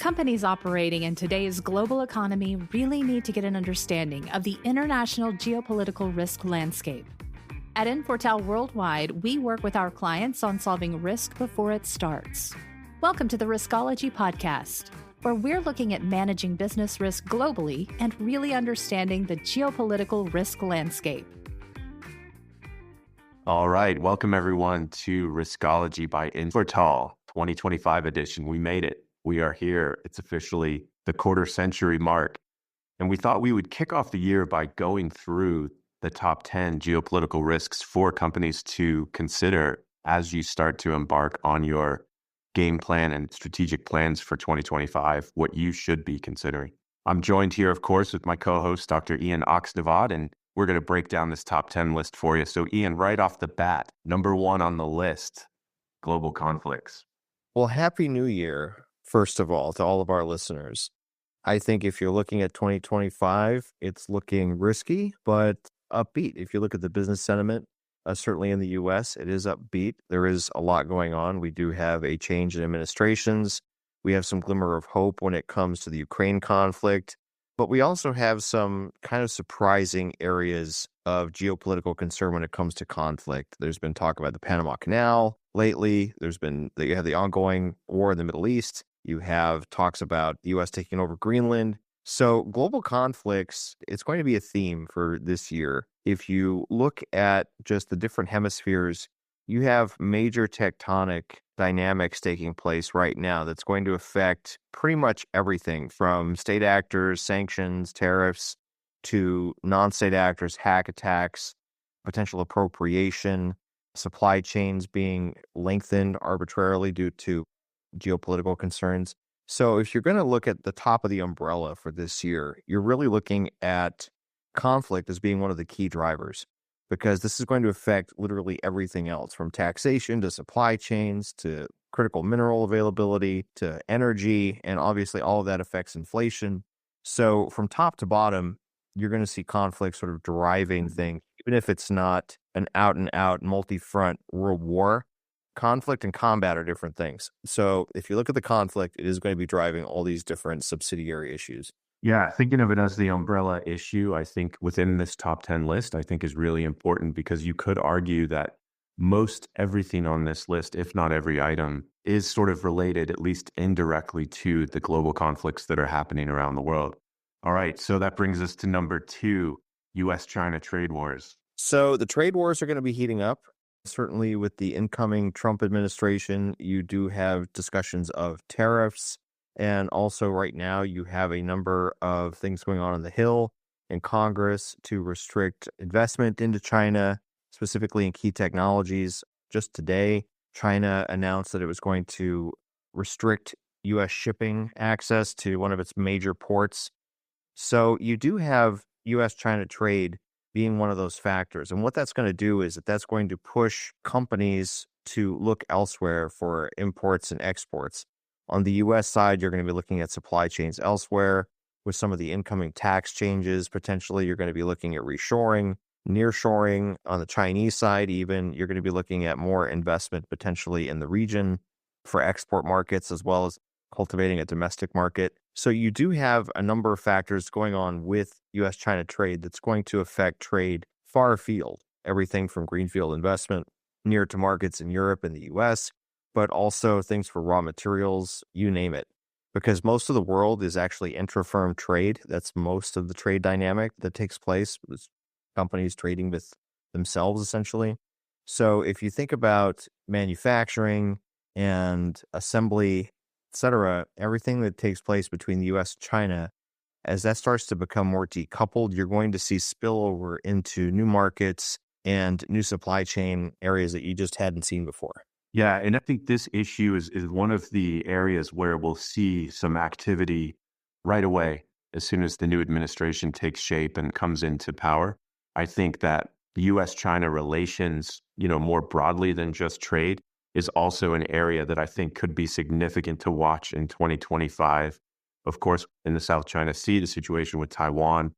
Companies operating in today's global economy really need to get an understanding of the international geopolitical risk landscape. At Infortal Worldwide, we work with our clients on solving risk before it starts. Welcome to the Riskology podcast, where we're looking at managing business risk globally and really understanding the geopolitical risk landscape. All right, welcome everyone to Riskology by Infortal 2025 edition. We made it. We are here. It's officially the quarter century mark. And we thought we would kick off the year by going through the top 10 geopolitical risks for companies to consider as you start to embark on your game plan and strategic plans for 2025, what you should be considering. I'm joined here, of course, with my co-host, Dr. Ian Oxnevad, and we're going to break down this top 10 list for you. So Ian, right off the bat, number one on the list, global conflicts. Well, Happy New Year, first of all, to all of our listeners. I think if you're looking at 2025, it's looking risky, but upbeat. If you look at the business sentiment, certainly in the U.S., it is upbeat. There is a lot going on. We do have a change in administrations. We have some glimmer of hope when it comes to the Ukraine conflict. But we also have some kind of surprising areas of geopolitical concern when it comes to conflict. There's been talk about the Panama Canal lately. You have the ongoing war in the Middle East. You have talks about the U.S. taking over Greenland. So global conflicts, it's going to be a theme for this year. If you look at just the different hemispheres, you have major tectonic dynamics taking place right now that's going to affect pretty much everything from state actors, sanctions, tariffs, to non-state actors, hack attacks, potential appropriation, supply chains being lengthened arbitrarily due to geopolitical concerns. So if you're going to look at the top of the umbrella for this year, you're really looking at conflict as being one of the key drivers, because this is going to affect literally everything else, from taxation to supply chains to critical mineral availability to energy, and obviously all of that affects inflation. So from top to bottom, you're going to see conflict sort of driving things, even if it's not an out-and-out multi-front world war. Conflict and combat are different things. So if you look at the conflict, it is going to be driving all these different subsidiary issues. Yeah, thinking of it as the umbrella issue, I think within this top 10 list, I think is really important, because you could argue that most everything on this list, if not every item, is sort of related, at least indirectly, to the global conflicts that are happening around the world. All right, so that brings us to number two, U.S. China Trade Wars. So the trade wars are going to be heating up. Certainly with the incoming Trump administration, you do have discussions of tariffs. And also right now you have a number of things going on the Hill in Congress to restrict investment into China, specifically in key technologies. Just today, China announced that it was going to restrict U.S. shipping access to one of its major ports. So you do have U.S. China trade being one of those factors. And what that's going to do is that's going to push companies to look elsewhere for imports and exports. On the U.S. side, you're going to be looking at supply chains elsewhere. With some of the incoming tax changes, potentially you're going to be looking at reshoring, nearshoring. On the Chinese side, even, you're going to be looking at more investment potentially in the region for export markets, as well as cultivating a domestic market. So you do have a number of factors going on with U.S. China trade that's going to affect trade far afield, everything from greenfield investment near to markets in Europe and the U.S., but also things for raw materials, you name it. Because most of the world is actually intra-firm trade. That's most of the trade dynamic that takes place with companies trading with themselves, essentially. So if you think about manufacturing and assembly, etc., everything that takes place between the U.S. and China, as that starts to become more decoupled, you're going to see spillover into new markets and new supply chain areas that you just hadn't seen before. Yeah, and I think this issue is one of the areas where we'll see some activity right away as soon as the new administration takes shape and comes into power. I think that U.S.-China relations, more broadly than just trade, is also an area that I think could be significant to watch in 2025. Of course, in the South China Sea, the situation with Taiwan,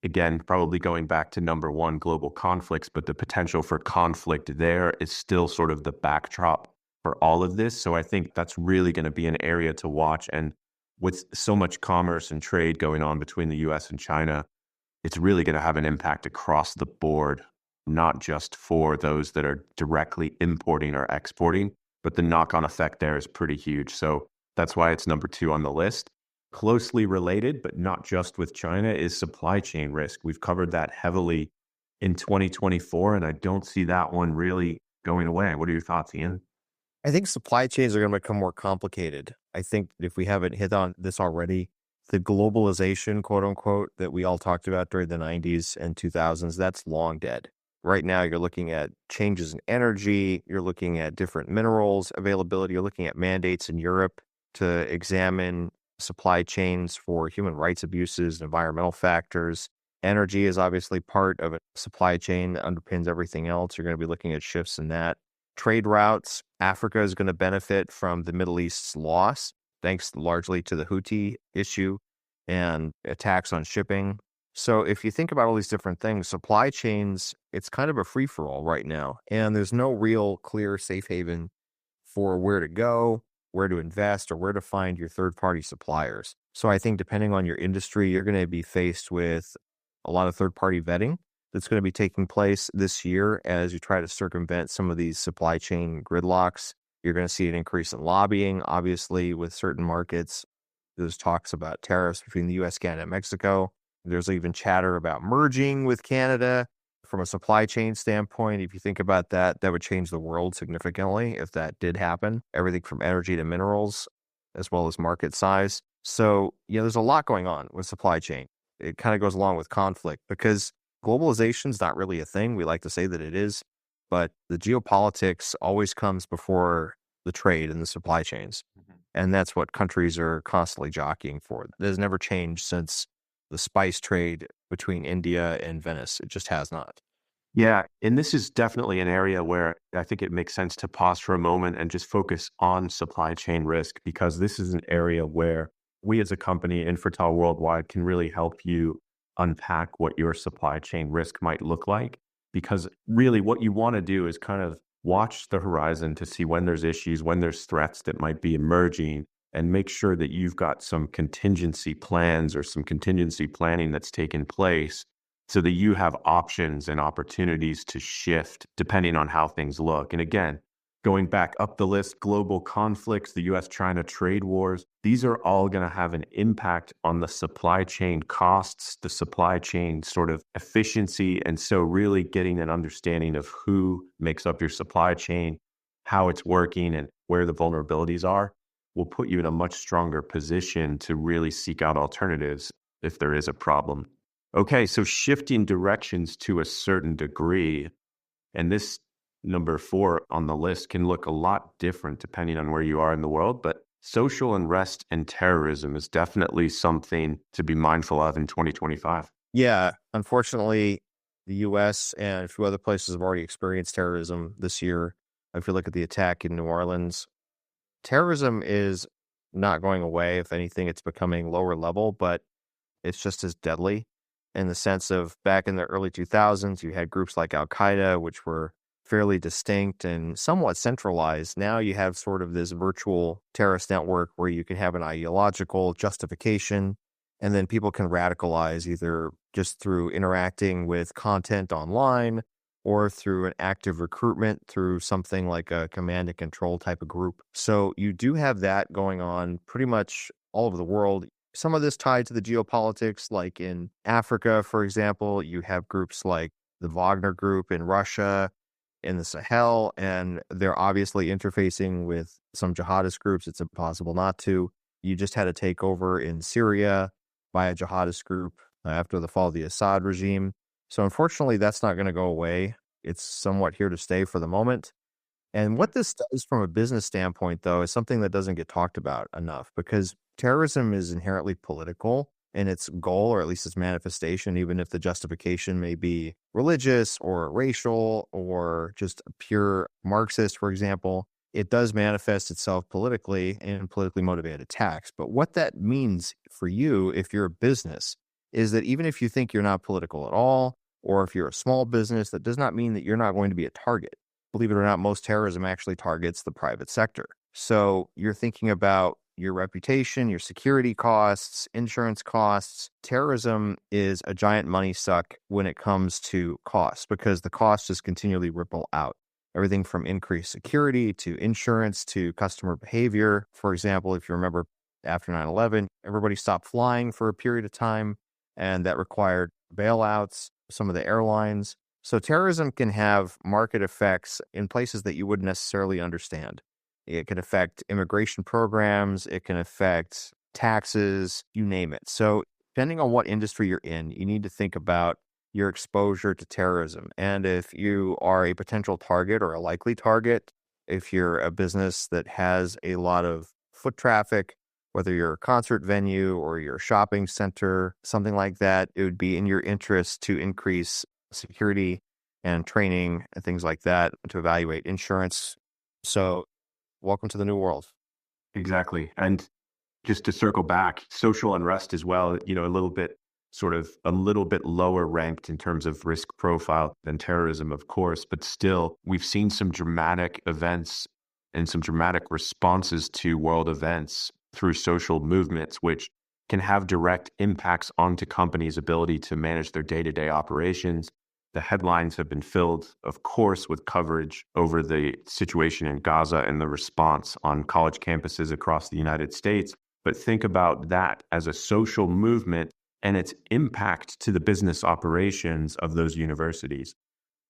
again, probably going back to number one, global conflicts, but the potential for conflict there is still sort of the backdrop for all of this. So I think that's really going to be an area to watch. And with so much commerce and trade going on between the U.S. and China, it's really going to have an impact across the board, not just for those that are directly importing or exporting, but the knock-on effect there is pretty huge. So that's why it's number 2 on the list. Closely related, but not just with China, is supply chain risk. We've covered that heavily in 2024, and I don't see that one really going away. What are your thoughts, Ian? I think supply chains are going to become more complicated. I think if we haven't hit on this already, the globalization, quote unquote, that we all talked about during the 90s and 2000s, that's long dead. Right now, you're looking at changes in energy, you're looking at different minerals availability, you're looking at mandates in Europe to examine supply chains for human rights abuses and environmental factors. Energy is obviously part of a supply chain that underpins everything else. You're going to be looking at shifts in that. Trade routes, Africa is going to benefit from the Middle East's loss, thanks largely to the Houthi issue and attacks on shipping. So if you think about all these different things, supply chains, it's kind of a free-for-all right now. And there's no real clear safe haven for where to go, where to invest, or where to find your third-party suppliers. So I think depending on your industry, you're going to be faced with a lot of third-party vetting that's going to be taking place this year as you try to circumvent some of these supply chain gridlocks. You're going to see an increase in lobbying, obviously, with certain markets. There's talks about tariffs between the U.S., Canada, and Mexico. There's even chatter about merging with Canada. From a supply chain standpoint, if you think about that, that would change the world significantly if that did happen. Everything from energy to minerals, as well as market size. So, there's a lot going on with supply chain. It kind of goes along with conflict because globalization is not really a thing. We like to say that it is, but the geopolitics always comes before the trade and the supply chains. And that's what countries are constantly jockeying for. It has never changed since the spice trade between India and Venice. It just has not. Yeah, and this is definitely an area where I think it makes sense to pause for a moment and just focus on supply chain risk, because this is an area where we as a company, Infortal Worldwide, can really help you unpack what your supply chain risk might look like. Because really what you want to do is kind of watch the horizon to see when there's issues, when there's threats that might be emerging, and make sure that you've got some contingency plans or some contingency planning that's taken place so that you have options and opportunities to shift depending on how things look. And again, going back up the list, global conflicts, the U.S. China Trade Wars, these are all going to have an impact on the supply chain costs, the supply chain sort of efficiency. And so really getting an understanding of who makes up your supply chain, how it's working, and where the vulnerabilities are will put you in a much stronger position to really seek out alternatives if there is a problem. Okay, so shifting directions to a certain degree, and this number 4 on the list can look a lot different depending on where you are in the world, but social unrest and terrorism is definitely something to be mindful of in 2025. Yeah, unfortunately, the U.S. and a few other places have already experienced terrorism this year. If you look at the attack in New Orleans, terrorism is not going away. If anything, it's becoming lower level, but it's just as deadly in the sense of back in the early 2000s, you had groups like Al-Qaeda, which were fairly distinct and somewhat centralized. Now you have sort of this virtual terrorist network where you can have an ideological justification, and then people can radicalize either just through interacting with content online or through an active recruitment through something like a command and control type of group. So you do have that going on pretty much all over the world. Some of this tied to the geopolitics, like in Africa, for example, you have groups like the Wagner Group in Russia, in the Sahel, and they're obviously interfacing with some jihadist groups. It's impossible not to. You just had a takeover in Syria by a jihadist group after the fall of the Assad regime. So unfortunately, that's not going to go away. It's somewhat here to stay for the moment. And what this does from a business standpoint, though, is something that doesn't get talked about enough, because terrorism is inherently political in its goal, or at least its manifestation, even if the justification may be religious or racial or just pure Marxist, for example. It does manifest itself politically in politically motivated attacks. But what that means for you, if you're a business, is that even if you think you're not political at all, or if you're a small business, that does not mean that you're not going to be a target. Believe it or not, most terrorism actually targets the private sector. So you're thinking about your reputation, your security costs, insurance costs. Terrorism is a giant money suck when it comes to costs because the costs just continually ripple out. Everything from increased security to insurance to customer behavior. For example, if you remember after 9/11, everybody stopped flying for a period of time, and that required bailouts, some of the airlines. So terrorism can have market effects in places that you wouldn't necessarily understand. It can affect immigration programs. It can affect taxes, you name it. So depending on what industry you're in, you need to think about your exposure to terrorism. And if you are a potential target or a likely target, if you're a business that has a lot of foot traffic, whether you're a concert venue or you're a shopping center, something like that, it would be in your interest to increase security and training and things like that to evaluate insurance. So welcome to the new world. Exactly. And just to circle back, social unrest as well, a little bit lower ranked in terms of risk profile than terrorism, of course, but still we've seen some dramatic events and some dramatic responses to world events through social movements, which can have direct impacts onto companies' ability to manage their day-to-day operations. The headlines have been filled, of course, with coverage over the situation in Gaza and the response on college campuses across the United States. But think about that as a social movement and its impact to the business operations of those universities.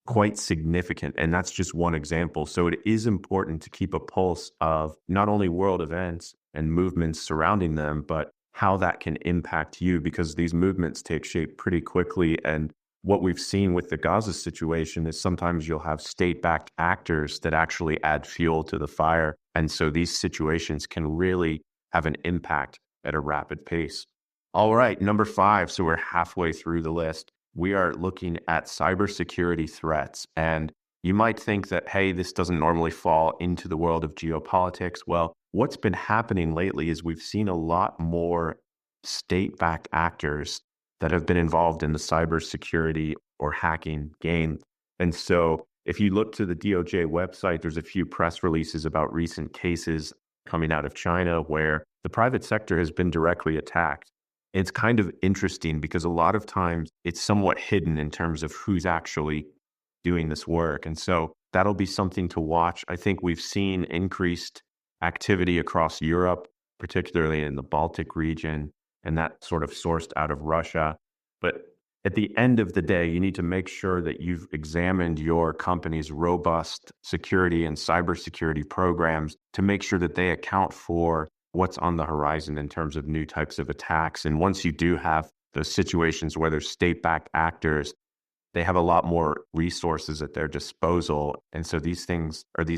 Quite significant. And that's just one example. So it is important to keep a pulse of not only world events and movements surrounding them, but how that can impact you, because these movements take shape pretty quickly. And what we've seen with the Gaza situation is sometimes you'll have state-backed actors that actually add fuel to the fire. And so these situations can really have an impact at a rapid pace. All right, number 5. So we're halfway through the list. We are looking at cybersecurity threats. And you might think that, hey, this doesn't normally fall into the world of geopolitics. Well, what's been happening lately is we've seen a lot more state-backed actors that have been involved in the cybersecurity or hacking game. And so if you look to the DOJ website, there's a few press releases about recent cases coming out of China where the private sector has been directly attacked. It's kind of interesting because a lot of times it's somewhat hidden in terms of who's actually doing this work. And so that'll be something to watch. I think we've seen increased activity across Europe, particularly in the Baltic region, and that sort of sourced out of Russia. But at the end of the day, you need to make sure that you've examined your company's robust security and cybersecurity programs to make sure that they account for what's on the horizon in terms of new types of attacks. And once you do have those situations where there's state-backed actors, they have a lot more resources at their disposal. And so these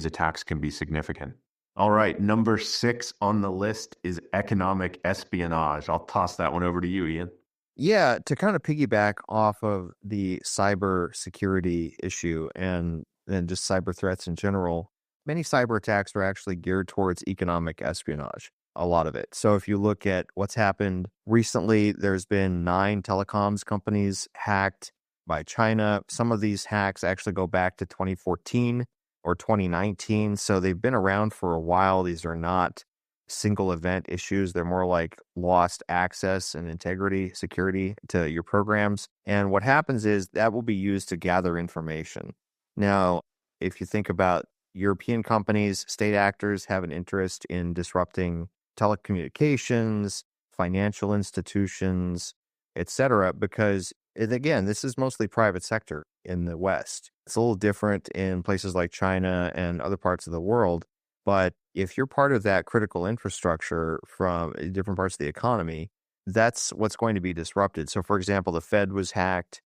attacks can be significant. All right, number 6 on the list is economic espionage. I'll toss that one over to you, Ian. Yeah, to kind of piggyback off of the cyber security issue and just cyber threats in general, many cyber attacks are actually geared towards economic espionage, a lot of it. So if you look at what's happened recently, there's been 9 telecoms companies hacked by China. Some of these hacks actually go back to 2014 or 2019. So they've been around for a while. These are not single event issues. They're more like lost access and integrity, security to your programs. And what happens is that will be used to gather information. Now, if you think about European companies, state actors have an interest in disrupting telecommunications, financial institutions, etc., because again, this is mostly private sector in the West. It's a little different in places like China and other parts of the world. But if you're part of that critical infrastructure from different parts of the economy, that's what's going to be disrupted. So, for example, the Fed was hacked.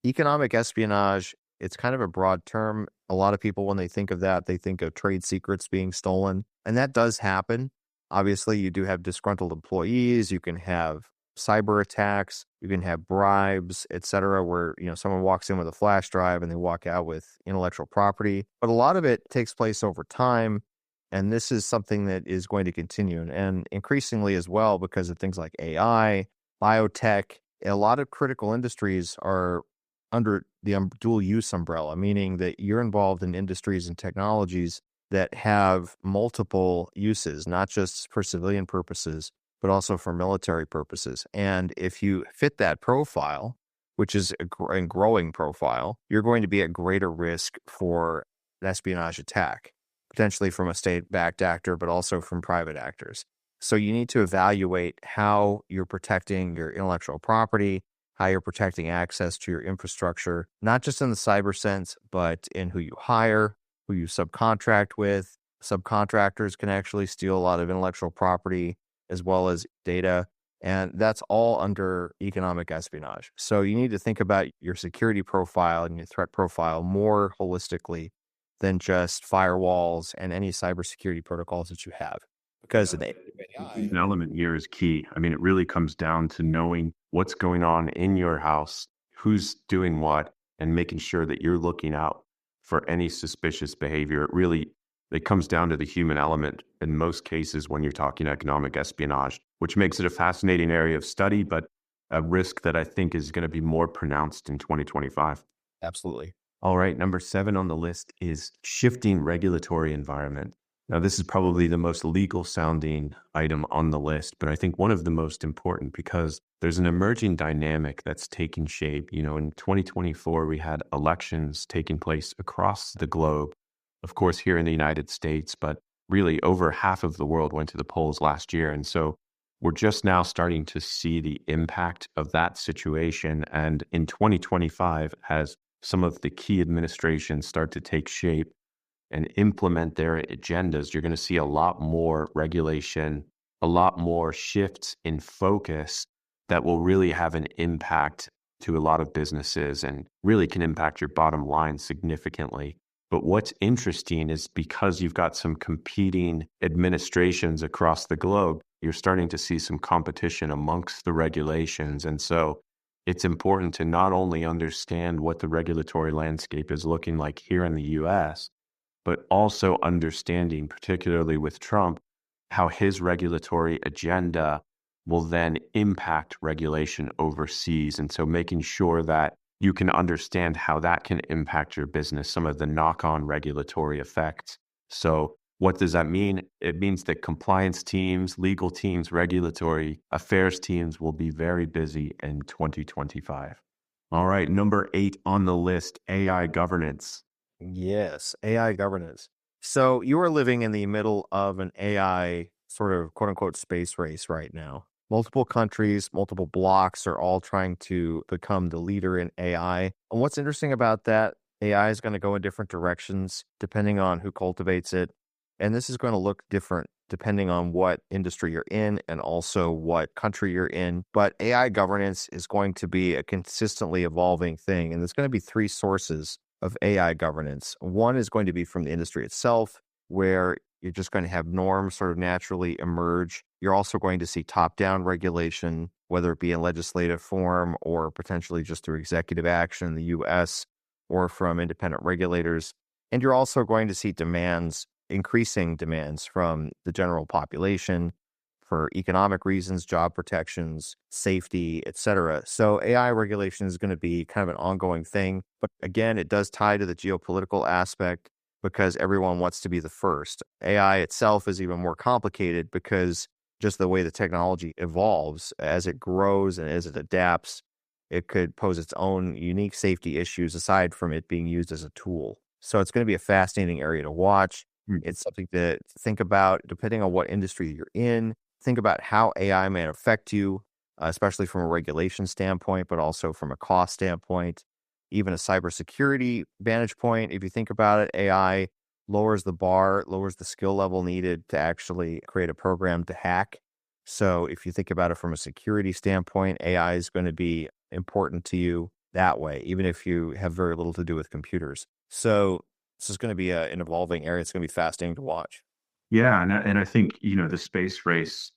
Economic espionage, it's kind of a broad term. A lot of people, when they think of that, they think of trade secrets being stolen. And that does happen. Obviously, you do have disgruntled employees. You can have cyber attacks. You can have bribes, etc., where someone walks in with a flash drive and they walk out with intellectual property. But a lot of it takes place over time. And this is something that is going to continue. And increasingly as well, because of things like AI, biotech, a lot of critical industries are under the dual use umbrella, meaning that you're involved in industries and technologies that have multiple uses, not just for civilian purposes, but also for military purposes. And if you fit that profile, which is a growing profile, you're going to be at greater risk for an espionage attack, potentially from a state-backed actor, but also from private actors. So you need to evaluate how you're protecting your intellectual property, how you're protecting access to your infrastructure, not just in the cyber sense, but in who you hire, who you subcontract with. Subcontractors can actually steal a lot of intellectual property as well as data. And that's all under economic espionage. So you need to think about your security profile and your threat profile more holistically than just firewalls and any cybersecurity protocols that you have. Because An element here is key. I mean, it really comes down to knowing what's going on in your house, who's doing what, and making sure that you're looking out for any suspicious behavior. It comes down to the human element in most cases when you're talking economic espionage, which makes it a fascinating area of study, but a risk that I think is going to be more pronounced in 2025. Absolutely. All right, number 7 on the list is shifting regulatory environment. Now, this is probably the most legal sounding item on the list, but I think one of the most important because there's an emerging dynamic that's taking shape. You know, in 2024, we had elections taking place across the globe, of course, here in the United States, but really over half of the world went to the polls last year. And so we're just now starting to see the impact of that situation. And in 2025, as some of the key administrations start to take shape and implement their agendas, you're going to see a lot more regulation, a lot more shifts in focus that will really have an impact to a lot of businesses and really can impact your bottom line significantly. But what's interesting is because you've got some competing administrations across the globe, you're starting to see some competition amongst the regulations. And so it's important to not only understand what the regulatory landscape is looking like here in the US, but also understanding, particularly with Trump, how his regulatory agenda will then impact regulation overseas. And so making sure that you can understand how that can impact your business, some of the knock-on regulatory effects. So what does that mean? It means that compliance teams, legal teams, regulatory affairs teams will be very busy in 2025. All right, number 8 on the list, AI governance. Yes, AI governance. So you are living in the middle of an AI sort of quote unquote space race right now. Multiple countries, multiple blocks are all trying to become the leader in AI. And what's interesting about that, AI is going to go in different directions depending on who cultivates it. And this is going to look different depending on what industry you're in and also what country you're in. But AI governance is going to be a consistently evolving thing. And there's going to be 3 sources of AI governance. One is going to be from the industry itself, where you're just going to have norms sort of naturally emerge. You're also going to see top-down regulation, whether it be in legislative form or potentially just through executive action in the U.S. or from independent regulators. And you're also going to see demands, increasing demands from the general population for economic reasons, job protections, safety, et cetera. So AI regulation is going to be kind of an ongoing thing. But again, it does tie to the geopolitical aspect because everyone wants to be the first. AI itself is even more complicated because just the way the technology evolves, as it grows and as it adapts, it could pose its own unique safety issues aside from it being used as a tool. So it's going to be a fascinating area to watch. It's something to think about depending on what industry you're in. Think about how AI may affect you, especially from a regulation standpoint, but also from a cost standpoint, even a cybersecurity vantage point. If you think about it, AI lowers the bar, lowers the skill level needed to actually create a program to hack. So if you think about it from a security standpoint, AI is going to be important to you that way, even if you have very little to do with computers. So this is going to be an evolving area. It's going to be fascinating to watch. Yeah, and I think, the space race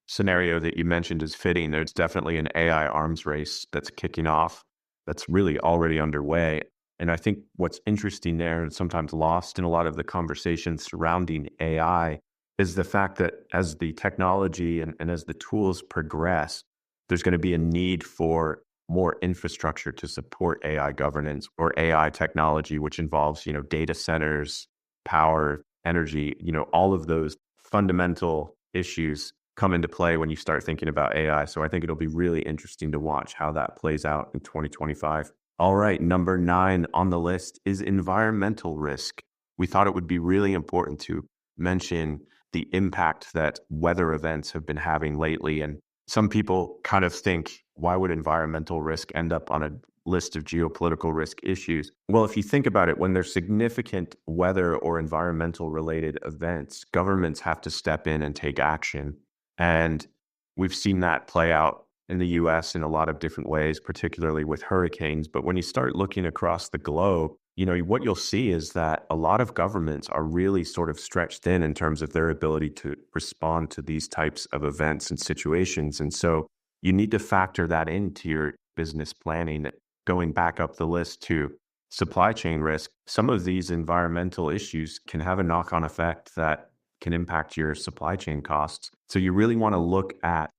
scenario that you mentioned is fitting. There's definitely an AI arms race that's kicking off that's really already underway. And I think what's interesting there and sometimes lost in a lot of the conversations surrounding AI is the fact that as the technology and as the tools progress, there's going to be a need for more infrastructure to support AI governance or AI technology, which involves, data centers, power, energy, all of those fundamental issues come into play when you start thinking about AI. So I think it'll be really interesting to watch how that plays out in 2025. All right, number 9 on the list is environmental risk. We thought it would be really important to mention the impact that weather events have been having lately. And some people kind of think, why would environmental risk end up on a list of geopolitical risk issues? Well, if you think about it, when there's significant weather or environmental related events, governments have to step in and take action. And we've seen that play out in the US in a lot of different ways, particularly with hurricanes. But when you start looking across the globe, what you'll see is that a lot of governments are really sort of stretched thin in terms of their ability to respond to these types of events and situations. And so you need to factor that into your business planning. Going back up the list to supply chain risk, some of these environmental issues can have a knock-on effect that can impact your supply chain costs. So you really want to look at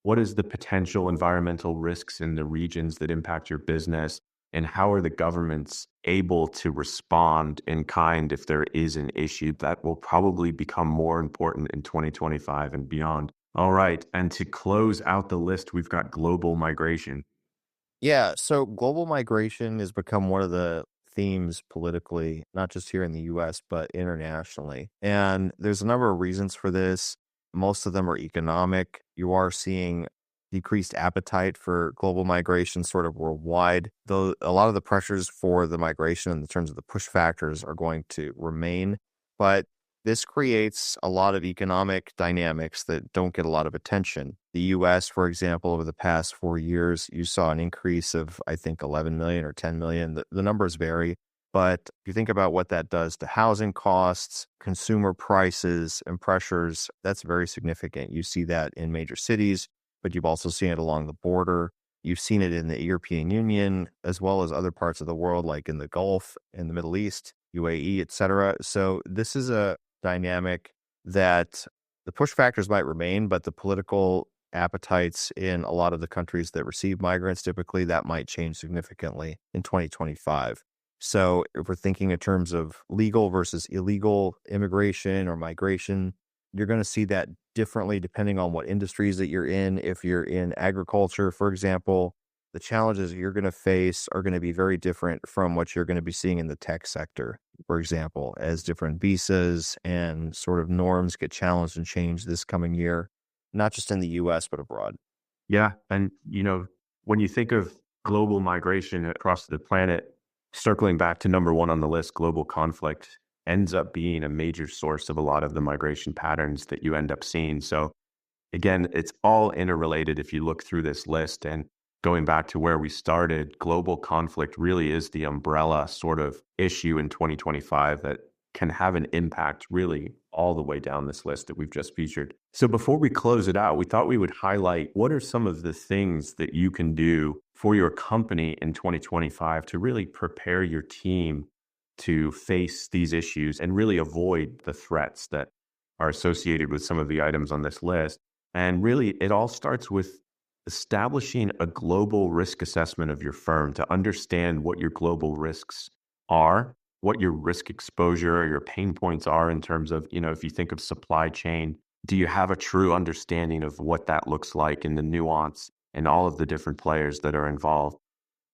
what is the potential environmental risks in the regions that impact your business, and how are the governments able to respond in kind if there is an issue. That will probably become more important in 2025 and beyond. All right, and to close out the list, we've got global migration. Yeah, so global migration has become one of the themes politically, not just here in the US, but internationally. And there's a number of reasons for this. Most of them are economic. You are seeing decreased appetite for global migration sort of worldwide, though a lot of the pressures for the migration in terms of the push factors are going to remain. But this creates a lot of economic dynamics that don't get a lot of attention. The US, for example, over the past 4 years, you saw an increase of, I think, 11 million or 10 million. The numbers vary. But if you think about what that does to housing costs, consumer prices, and pressures, that's very significant. You see that in major cities, but you've also seen it along the border. You've seen it in the European Union, as well as other parts of the world, like in the Gulf, in the Middle East, UAE, et cetera. So this is a dynamic that the push factors might remain, but the political appetites in a lot of the countries that receive migrants, typically that might change significantly in 2025. So if we're thinking in terms of legal versus illegal immigration or migration, you're going to see that differently depending on what industries that you're in. If you're in agriculture, for example, the challenges you're going to face are going to be very different from what you're going to be seeing in the tech sector, for example, as different visas and sort of norms get challenged and changed this coming year, not just in the US, but abroad. Yeah. And, when you think of global migration across the planet, circling back to number 1 on the list, global conflict ends up being a major source of a lot of the migration patterns that you end up seeing. So again, it's all interrelated if you look through this list. And going back to where we started, global conflict really is the umbrella sort of issue in 2025 that can have an impact really all the way down this list that we've just featured. So before we close it out, we thought we would highlight what are some of the things that you can do for your company in 2025 to really prepare your team to face these issues and really avoid the threats that are associated with some of the items on this list. And really, it all starts with establishing a global risk assessment of your firm to understand what your global risks are, what your risk exposure or your pain points are in terms of, if you think of supply chain, do you have a true understanding of what that looks like and the nuance and all of the different players that are involved?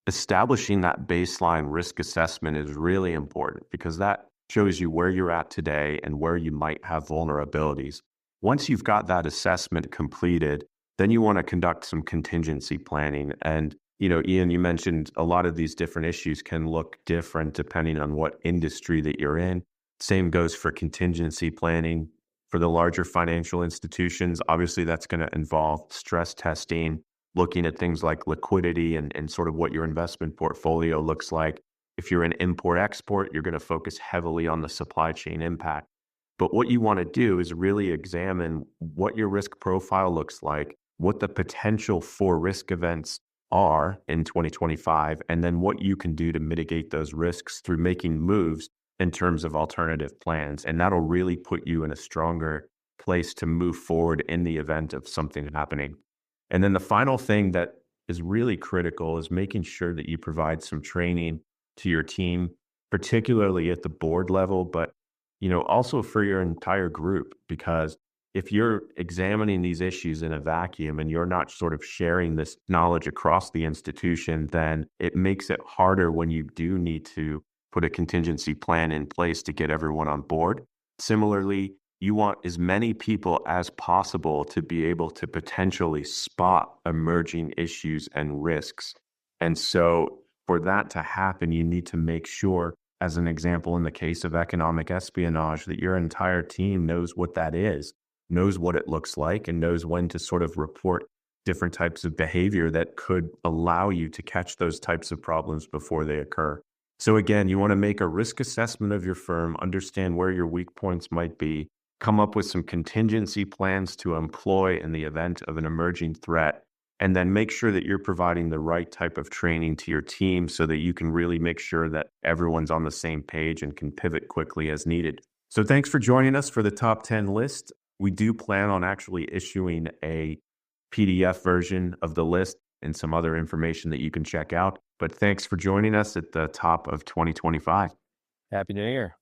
Establishing that baseline risk assessment is really important because that shows you where you're at today and where you might have vulnerabilities. Once you've got that assessment completed, then you want to conduct some contingency planning. And, Ian, you mentioned a lot of these different issues can look different depending on what industry that you're in. Same goes for contingency planning. For the larger financial institutions, obviously that's going to involve stress testing, looking at things like liquidity and sort of what your investment portfolio looks like. If you're an import-export, you're going to focus heavily on the supply chain impact. But what you want to do is really examine what your risk profile looks like, what the potential for risk events are in 2025, and then what you can do to mitigate those risks through making moves in terms of alternative plans. And that'll really put you in a stronger place to move forward in the event of something happening. And then the final thing that is really critical is making sure that you provide some training to your team, particularly at the board level, but also for your entire group, because if you're examining these issues in a vacuum and you're not sort of sharing this knowledge across the institution, then it makes it harder when you do need to put a contingency plan in place to get everyone on board. Similarly, you want as many people as possible to be able to potentially spot emerging issues and risks. And so for that to happen, you need to make sure, as an example, in the case of economic espionage, that your entire team knows what that is, knows what it looks like, and knows when to sort of report different types of behavior that could allow you to catch those types of problems before they occur. So again, you want to make a risk assessment of your firm, understand where your weak points might be, come up with some contingency plans to employ in the event of an emerging threat, and then make sure that you're providing the right type of training to your team so that you can really make sure that everyone's on the same page and can pivot quickly as needed. So thanks for joining us for the top 10 list. We do plan on actually issuing a PDF version of the list and some other information that you can check out. But thanks for joining us at the top of 2025. Happy New Year.